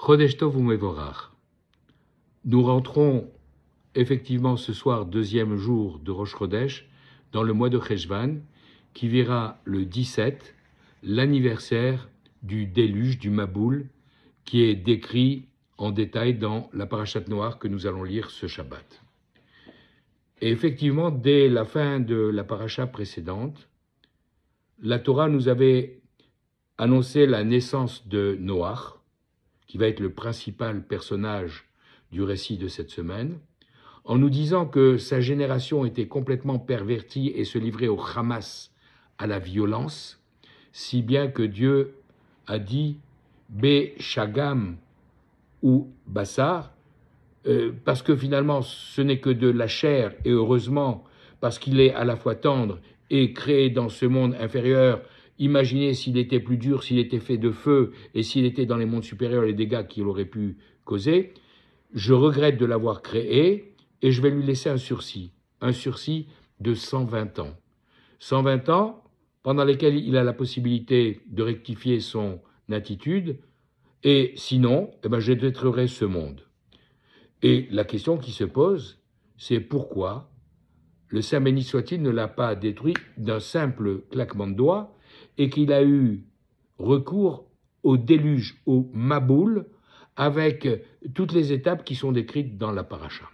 Chodesh Tov u'Mevorach. Nous rentrons effectivement ce soir, deuxième jour de Rosh Chodesh, dans le mois de Cheshvan, qui verra le 17, l'anniversaire du déluge, du Maboul, qui est décrit en détail dans la Parashat Noach que nous allons lire ce Shabbat. Et effectivement, dès la fin de la Parasha précédente, la Torah nous avait annoncé la naissance de Noach, qui va être le principal personnage du récit de cette semaine, en nous disant que sa génération était complètement pervertie et se livrait au Hamas, à la violence, si bien que Dieu a dit « Be Shagam » ou « Bassar », parce que finalement ce n'est que de la chair, et heureusement, parce qu'il est à la fois tendre et créé dans ce monde inférieur. Imaginez s'il était plus dur, s'il était fait de feu, et s'il était dans les mondes supérieurs, les dégâts qu'il aurait pu causer. Je regrette de l'avoir créé, et je vais lui laisser un sursis de 120 ans. 120 ans pendant lesquels il a la possibilité de rectifier son attitude, et sinon, je détruirai ce monde. Et la question qui se pose, c'est pourquoi le Saint béni soit-il ne l'a pas détruit d'un simple claquement de doigts et qu'il a eu recours au déluge, au Maboul, avec toutes les étapes qui sont décrites dans la paracha.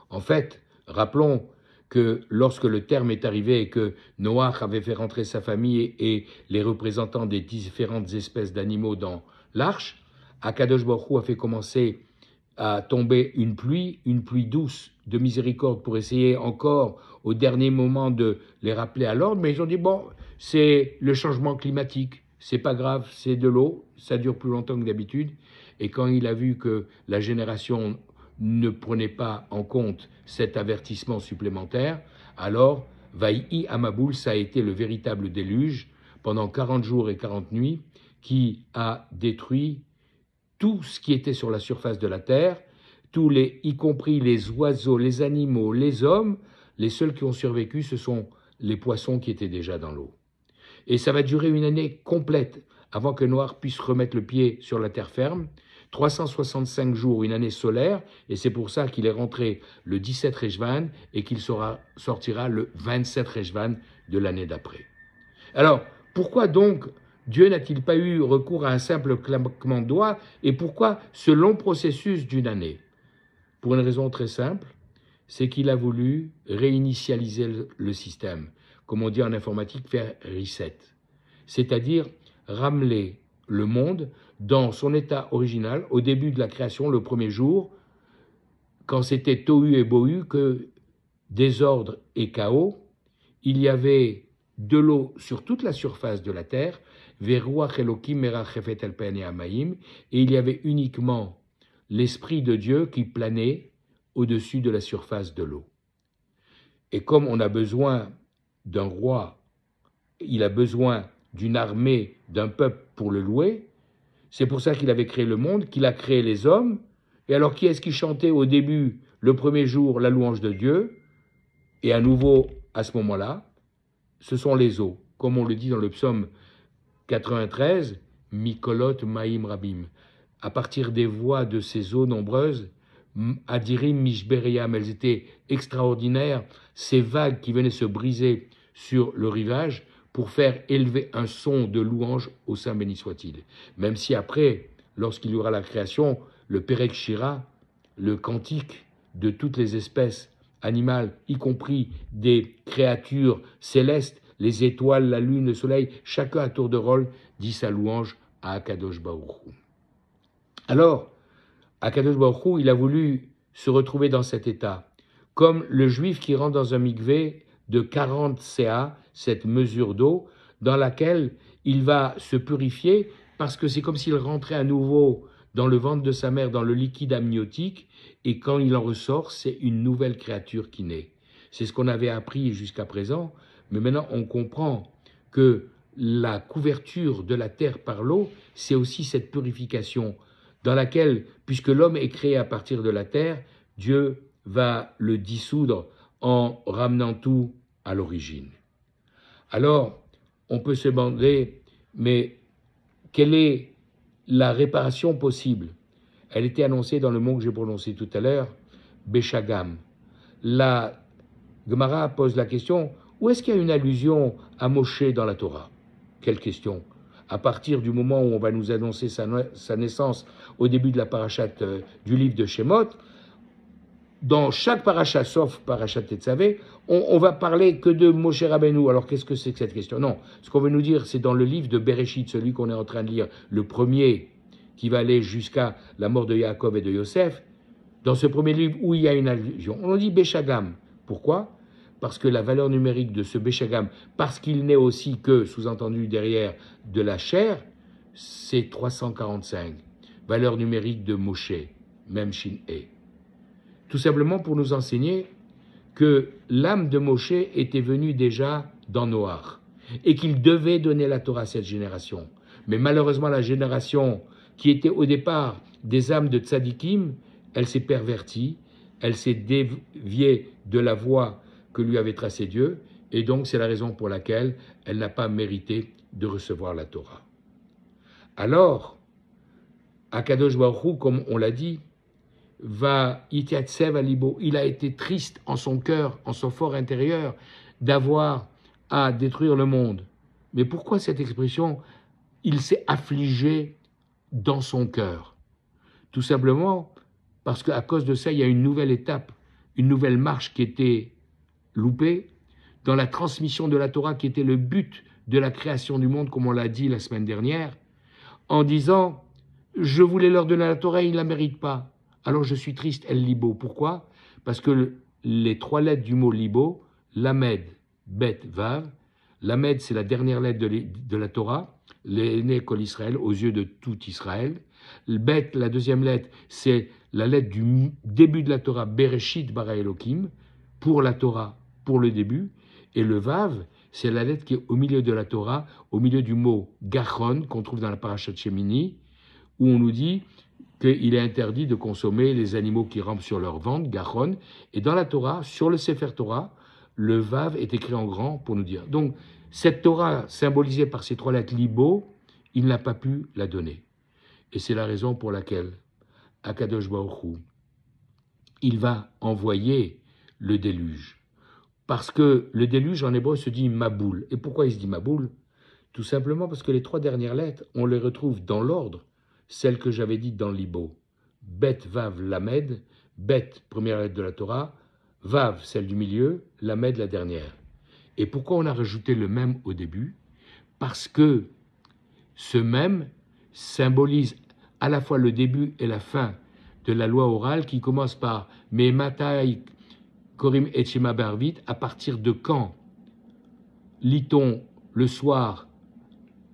En fait, rappelons que lorsque le terme est arrivé et que Noach avait fait rentrer sa famille et les représentants des différentes espèces d'animaux dans l'arche, Akadosh Baruch Hu a fait commencer à tomber une pluie douce de miséricorde pour essayer encore au dernier moment de les rappeler à l'ordre, mais ils ont dit bon, c'est le changement climatique, c'est pas grave, c'est de l'eau, ça dure plus longtemps que d'habitude. Et quand il a vu que la génération ne prenait pas en compte cet avertissement supplémentaire, alors Vaïi Amaboul, ça a été le véritable déluge pendant 40 jours et 40 nuits qui a détruit tout ce qui était sur la surface de la terre, y compris les oiseaux, les animaux, les hommes. Les seuls qui ont survécu, ce sont les poissons qui étaient déjà dans l'eau. Et ça va durer une année complète avant que Noach puisse remettre le pied sur la terre ferme. 365 jours, une année solaire, et c'est pour ça qu'il est rentré le 17 Cheshvan et qu'il sortira le 27 Cheshvan de l'année d'après. Alors, pourquoi donc Dieu n'a-t-il pas eu recours à un simple claquement de doigts et pourquoi ce long processus d'une année? Pour une raison très simple, c'est qu'il a voulu réinitialiser le système, comme on dit en informatique, faire reset, c'est-à-dire ramener le monde dans son état original au début de la création, le premier jour, quand c'était tohu et bohu, que désordre et chaos, il y avait de l'eau sur toute la surface de la terre, et il y avait uniquement l'Esprit de Dieu qui planait au-dessus de la surface de l'eau. Et comme on a besoin d'un roi, il a besoin d'une armée, d'un peuple pour le louer, c'est pour ça qu'il avait créé le monde, qu'il a créé les hommes. Et alors qui est-ce qui chantait au début, le premier jour, la louange de Dieu? Et à nouveau, à ce moment-là, ce sont les eaux, comme on le dit dans le psaume 93, Mikolot Maïm Rabim. À partir des voix de ces eaux nombreuses, Adirim Mishberiam, elles étaient extraordinaires, ces vagues qui venaient se briser sur le rivage pour faire élever un son de louange au Saint béni soit-il. Même si après, lorsqu'il y aura la création, le Perek Shira, le cantique de toutes les espèces animales, y compris des créatures célestes, les étoiles, la lune, le soleil, chacun à tour de rôle dit sa louange à Akadosh Baruch Hu. Alors, Akadosh Baruch Hu, il a voulu se retrouver dans cet état, comme le juif qui rentre dans un mikvé de 40 CA, cette mesure d'eau, dans laquelle il va se purifier, parce que c'est comme s'il rentrait à nouveau dans le ventre de sa mère, dans le liquide amniotique, et quand il en ressort, c'est une nouvelle créature qui naît. C'est ce qu'on avait appris jusqu'à présent, mais maintenant on comprend que la couverture de la terre par l'eau, c'est aussi cette purification dans laquelle, puisque l'homme est créé à partir de la terre, Dieu va le dissoudre en ramenant tout à l'origine. Alors, on peut se demander, mais quelle est la réparation possible. Elle était annoncée dans le mot que j'ai prononcé tout à l'heure, Béchagam. La Gemara pose la question, où est-ce qu'il y a une allusion à Moshe dans la Torah? Quelle question? À partir du moment où on va nous annoncer sa naissance au début de la parachate du livre de Shemot, dans chaque parachat, sauf parachat Tetzavé, on va parler que de Moshe Rabbeinu. Alors qu'est-ce que c'est que cette question? Non, ce qu'on veut nous dire, c'est dans le livre de Bereshit, celui qu'on est en train de lire, le premier, qui va aller jusqu'à la mort de Yaakov et de Yosef, dans ce premier livre où il y a une allusion, on dit Béchagam. Pourquoi? Parce que la valeur numérique de ce Béchagam, parce qu'il n'est aussi que, sous-entendu derrière, de la chair, c'est 345. Valeur numérique de Moshe, même Shin-E. Tout simplement pour nous enseigner que l'âme de Moshe était venue déjà dans Noach et qu'il devait donner la Torah à cette génération. Mais malheureusement, la génération qui était au départ des âmes de tzadikim, elle s'est pervertie, elle s'est déviée de la voie que lui avait tracée Dieu, et donc c'est la raison pour laquelle elle n'a pas mérité de recevoir la Torah. Alors, Akadosh Baruch Hu, comme on l'a dit, va Yitiatsev alibo, il a été triste en son cœur, en son fort intérieur, d'avoir à détruire le monde. Mais pourquoi cette expression? Il s'est affligé dans son cœur. Tout simplement parce qu'à cause de ça, il y a une nouvelle étape, une nouvelle marche qui était loupée dans la transmission de la Torah qui était le but de la création du monde, comme on l'a dit la semaine dernière, en disant « Je voulais leur donner la Torah, ils ne la méritent pas. Alors je suis triste, El Libo. » Pourquoi? Parce que les trois lettres du mot Libo, Lamed, Bet, Vav, Lamed c'est la dernière lettre de la Torah, l'aîné Kol Israël, aux yeux de tout Israël. Bet, la deuxième lettre, c'est la lettre du début de la Torah, Bereshit bara Elokim, pour la Torah, pour le début. Et le Vav, c'est la lettre qui est au milieu de la Torah, au milieu du mot Gachon, qu'on trouve dans la Parashat Shemini, où on nous dit qu'il est interdit de consommer les animaux qui rampent sur leur ventre, Gachon. Et dans la Torah, sur le Sefer Torah, le Vav est écrit en grand pour nous dire. Donc, cette Torah, symbolisée par ces trois lettres Libo, il n'a pas pu la donner. Et c'est la raison pour laquelle Akadosh Baruch Hu, il va envoyer le déluge. Parce que le déluge en hébreu se dit Maboul. Et pourquoi il se dit Maboul? Tout simplement parce que les trois dernières lettres, on les retrouve dans l'ordre, celles que j'avais dites dans l'Ibo. Bet, Vav, Lamed. Bet, première lettre de la Torah. Vav, celle du milieu. Lamed, la dernière. Et pourquoi on a rajouté le même au début? Parce que ce même symbolise à la fois le début et la fin de la loi orale qui commence par « Me matai korim et shema barvit » à partir de quand lit-on le soir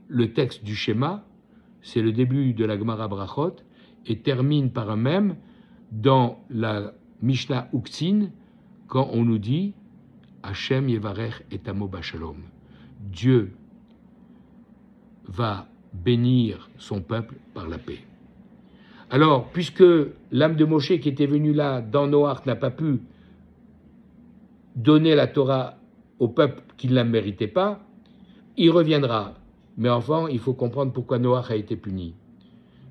le texte du schéma, c'est le début de la Gemara Brachot, et termine par un même dans la Mishnah Uktzin, quand on nous dit Hashem yevarech et amo bashalom. Dieu va bénir son peuple par la paix. Alors, puisque l'âme de Moshe qui était venue là, dans Noach, n'a pas pu donner la Torah au peuple qui ne la méritait pas, il reviendra. Mais enfin, il faut comprendre pourquoi Noach a été puni.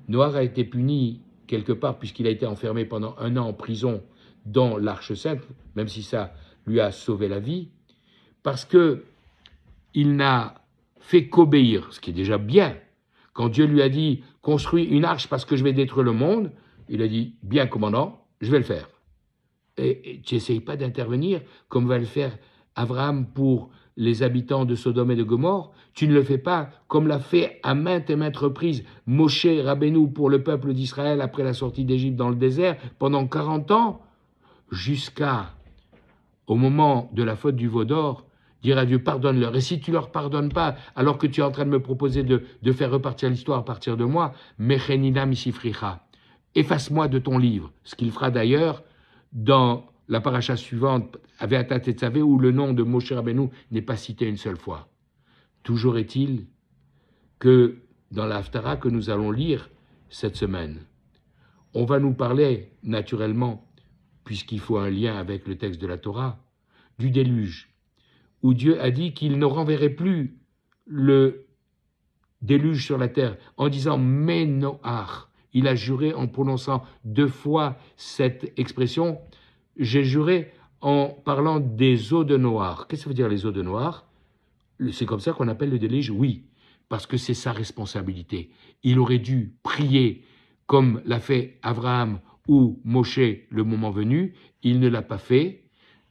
Noach a été puni quelque part puisqu'il a été enfermé pendant 1 an en prison dans l'Arche Sainte, même si ça lui a sauvé la vie, parce que il n'a fait qu'obéir, ce qui est déjà bien. Quand Dieu lui a dit « construis une arche parce que je vais détruire le monde », il a dit « bien commandant, je vais le faire ». Et tu n'essayes pas d'intervenir comme va le faire Abraham pour les habitants de Sodome et de Gomorrhe. Tu ne le fais pas comme l'a fait à maintes et maintes reprises Moshe Rabbeinu pour le peuple d'Israël après la sortie d'Égypte dans le désert pendant 40 ans, jusqu'à au moment de la faute du veau d'or, dire à Dieu, pardonne-leur. Et si tu ne leur pardonnes pas, alors que tu es en train de me proposer de faire repartir l'histoire à partir de moi, Mechenina misifricha, efface-moi de ton livre. Ce qu'il fera d'ailleurs dans la paracha suivante, Aveata Tetzavé, où le nom de Moshe Rabbeinu n'est pas cité une seule fois. Toujours est-il que dans la Haftara que nous allons lire cette semaine, on va nous parler naturellement, puisqu'il faut un lien avec le texte de la Torah, du déluge, où Dieu a dit qu'il ne renverrait plus le déluge sur la terre, en disant Menoach. Il a juré en prononçant 2 fois cette expression. J'ai juré en parlant des eaux de Noir. Qu'est-ce que ça veut dire les eaux de Noir? C'est comme ça qu'on appelle le déluge? Oui, parce que c'est sa responsabilité. Il aurait dû prier comme l'a fait Abraham ou Moshe le moment venu. Il ne l'a pas fait.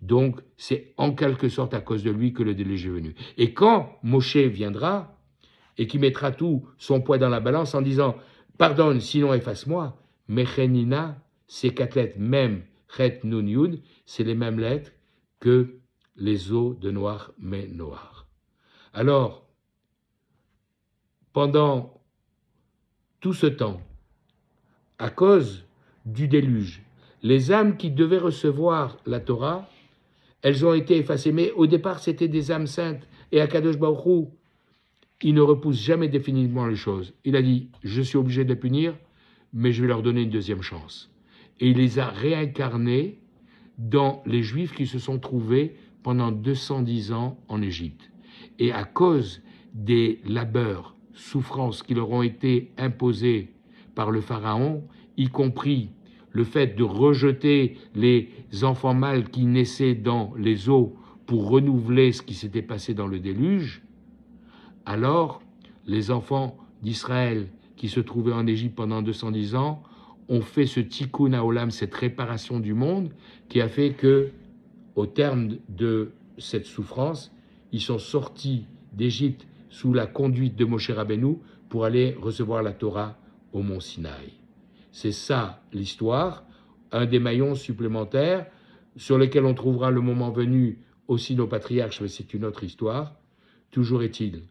Donc, c'est en quelque sorte à cause de lui que le déluge est venu. Et quand Moshe viendra et qui mettra tout son poids dans la balance en disant « Pardonne, sinon efface-moi », Mechenina, ces 4 lettres, même Chet Nun Yud, c'est les mêmes lettres que les eaux de Noir, mais Noir. Alors, pendant tout ce temps, à cause du déluge, les âmes qui devaient recevoir la Torah, elles ont été effacées. Mais au départ, c'était des âmes saintes. Et Akadosh Baruch Hu, il ne repousse jamais définitivement les choses. Il a dit, je suis obligé de les punir, mais je vais leur donner une deuxième chance. Et il les a réincarnés dans les Juifs qui se sont trouvés pendant 210 ans en Égypte. Et à cause des labeurs, souffrances qui leur ont été imposées par le Pharaon, y compris le fait de rejeter les enfants mâles qui naissaient dans les eaux pour renouveler ce qui s'était passé dans le déluge, alors les enfants d'Israël qui se trouvaient en Égypte pendant 210 ans ont fait ce tikkun haolam, cette réparation du monde, qui a fait que, au terme de cette souffrance, ils sont sortis d'Égypte sous la conduite de Moshe Rabbeinu pour aller recevoir la Torah au mont Sinaï. C'est ça l'histoire, un des maillons supplémentaires sur lesquels on trouvera le moment venu aussi nos patriarches, mais c'est une autre histoire. Toujours est-il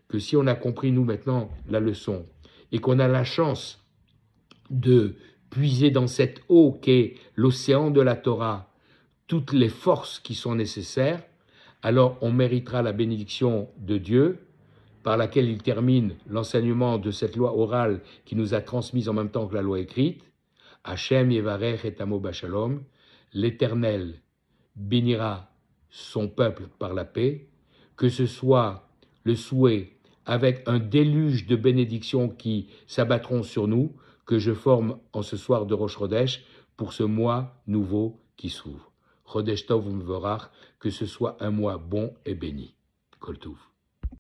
que si on a compris, nous, maintenant, la leçon, et qu'on a la chance de puiser dans cette eau qu'est l'océan de la Torah toutes les forces qui sont nécessaires, alors on méritera la bénédiction de Dieu, par laquelle il termine l'enseignement de cette loi orale qui nous a transmise en même temps que la loi écrite. Hachem Yevarech et Amo Bashalom, l'Éternel bénira son peuple par la paix, que ce soit le souhait avec un déluge de bénédictions qui s'abattront sur nous, que je forme en ce soir de Rosh Chodesh pour ce mois nouveau qui s'ouvre. Chodesh Tov U'Mevorach, que ce soit un mois bon et béni. Kol Tov.